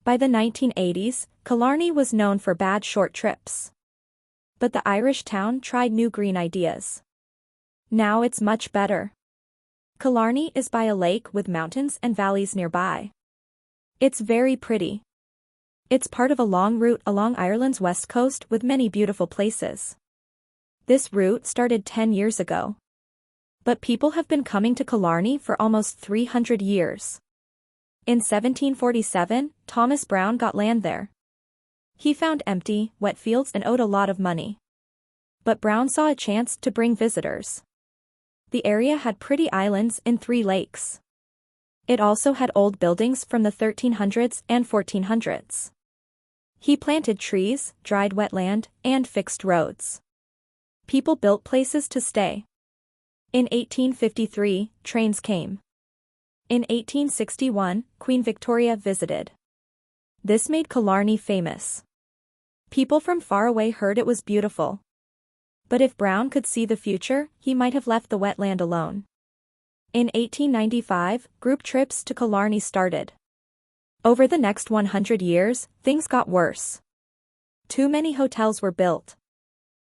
By the 1980s, Killarney was known for bad short trips. But the Irish town tried new green ideas. Now it's much better. Killarney is by a lake with mountains and valleys nearby. It's very pretty. It's part of a long route along Ireland's west coast with many beautiful places. This route started 10 years ago. But people have been coming to Killarney for almost 300 years. In 1747, Thomas Brown got land there. He found empty, wet fields and owed a lot of money. But Brown saw a chance to bring visitors. The area had pretty islands in 3 lakes. It also had old buildings from the 1300s and 1400s. He planted trees, dried wetland, and fixed roads. People built places to stay. In 1853, trains came. In 1861, Queen Victoria visited. This made Killarney famous. People from far away heard it was beautiful. But if Brown could see the future, he might have left the wetland alone. In 1895, group trips to Killarney started. Over the next 100 years, things got worse. Too many hotels were built.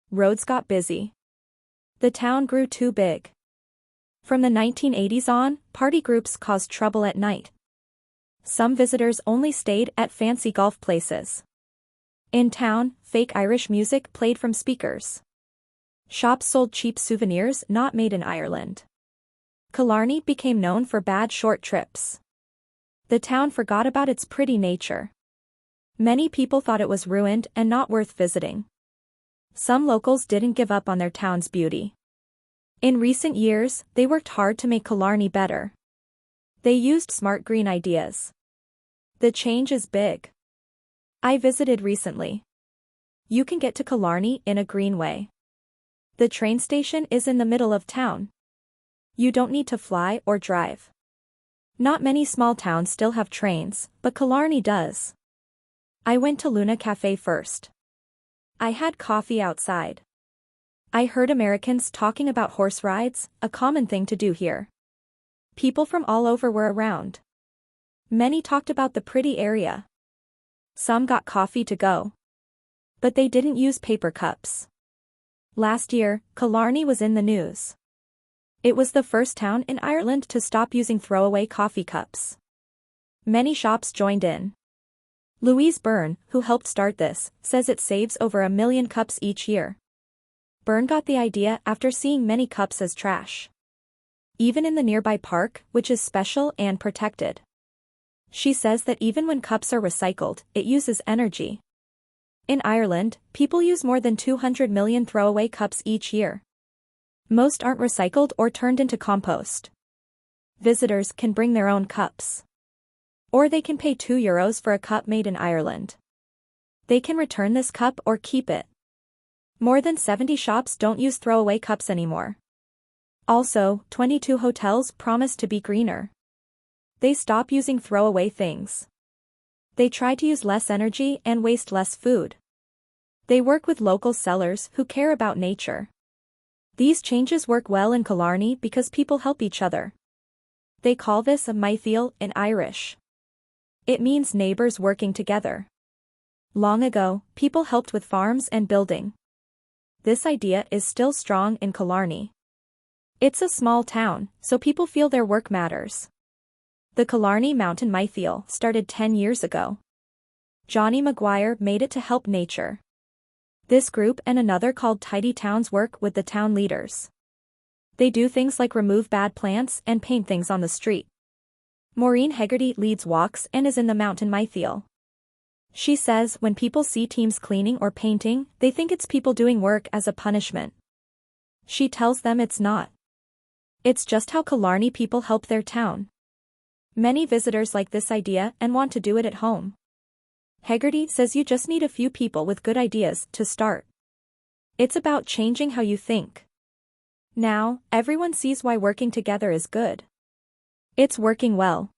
Roads got busy. The town grew too big. From the 1980s on, party groups caused trouble at night. Some visitors only stayed at fancy golf places. In town, fake Irish music played from speakers. Shops sold cheap souvenirs not made in Ireland. Killarney became known for bad short trips. The town forgot about its pretty nature. Many people thought it was ruined and not worth visiting. Some locals didn't give up on their town's beauty. In recent years, they worked hard to make Killarney better. They used smart green ideas. The change is big. I visited recently. You can get to Killarney in a green way. The train station is in the middle of town. You don't need to fly or drive. Not many small towns still have trains, but Killarney does. I went to Luna Cafe first. I had coffee outside. I heard Americans talking about horse rides, a common thing to do here. People from all over were around. Many talked about the pretty area. Some got coffee to go. But they didn't use paper cups. Last year, Killarney was in the news. It was the first town in Ireland to stop using throwaway coffee cups. Many shops joined in. Louise Byrne, who helped start this, says it saves over 1 million cups each year. Byrne got the idea after seeing many cups as trash. Even in the nearby park, which is special and protected. She says that even when cups are recycled, it uses energy. In Ireland, people use more than 200 million throwaway cups each year. Most aren't recycled or turned into compost. Visitors can bring their own cups. Or they can pay €2 for a cup made in Ireland. They can return this cup or keep it. More than 70 shops don't use throwaway cups anymore. Also, 22 hotels promise to be greener. They stop using throwaway things. They try to use less energy and waste less food. They work with local sellers who care about nature. These changes work well in Killarney because people help each other. They call this a maithfeal in Irish. It means neighbors working together. Long ago, people helped with farms and building. This idea is still strong in Killarney. It's a small town, so people feel their work matters. The Killarney Mountain Maithfeal started 10 years ago. Johnny Maguire made it to help nature. This group and another called Tidy Towns work with the town leaders. They do things like remove bad plants and paint things on the street. Maureen Hegarty leads walks and is in the Mountain Maithfeal. She says when people see teams cleaning or painting, they think it's people doing work as a punishment. She tells them it's not. It's just how Killarney people help their town. Many visitors like this idea and want to do it at home. Hegarty says you just need a few people with good ideas to start. It's about changing how you think. Now, everyone sees why working together is good. It's working well.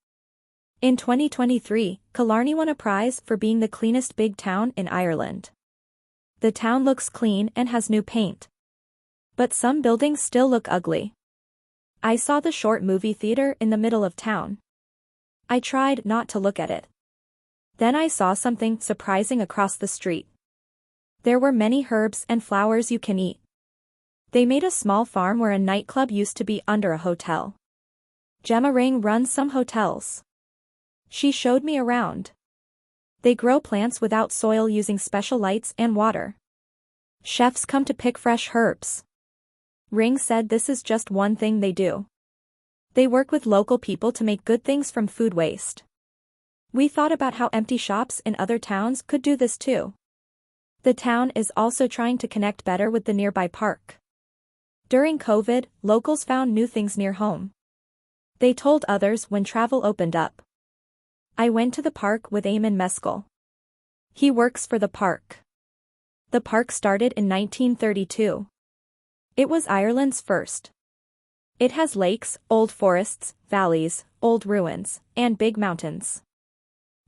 In 2023, Killarney won a prize for being the cleanest big town in Ireland. The town looks clean and has new paint. But some buildings still look ugly. I saw the short movie theater in the middle of town. I tried not to look at it. Then I saw something surprising across the street. There were many herbs and flowers you can eat. They made a small farm where a nightclub used to be under a hotel. Gemma Ring runs some hotels. She showed me around. They grow plants without soil using special lights and water. Chefs come to pick fresh herbs. Ring said this is just one thing they do. They work with local people to make good things from food waste. We thought about how empty shops in other towns could do this too. The town is also trying to connect better with the nearby park. During COVID, locals found new things near home. They told others when travel opened up. I went to the park with Eamon Mescal. He works for the park. The park started in 1932. It was Ireland's first. It has lakes, old forests, valleys, old ruins, and big mountains.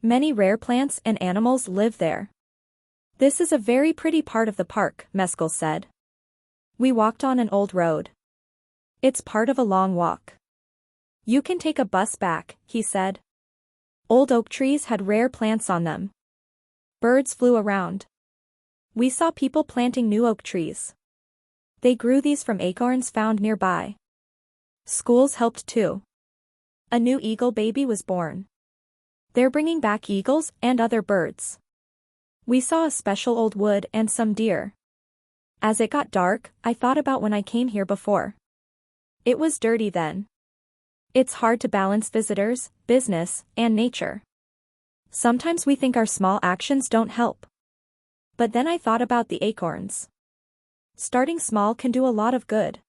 Many rare plants and animals live there. This is a very pretty part of the park, Mescal said. We walked on an old road. It's part of a long walk. You can take a bus back, he said. Old oak trees had rare plants on them. Birds flew around. We saw people planting new oak trees. They grew these from acorns found nearby. Schools helped too. A new eagle baby was born. They're bringing back eagles and other birds. We saw a special old wood and some deer. As it got dark, I thought about when I came here before. It was dirty then. It's hard to balance visitors, business, and nature. Sometimes we think our small actions don't help. But then I thought about the acorns. Starting small can do a lot of good.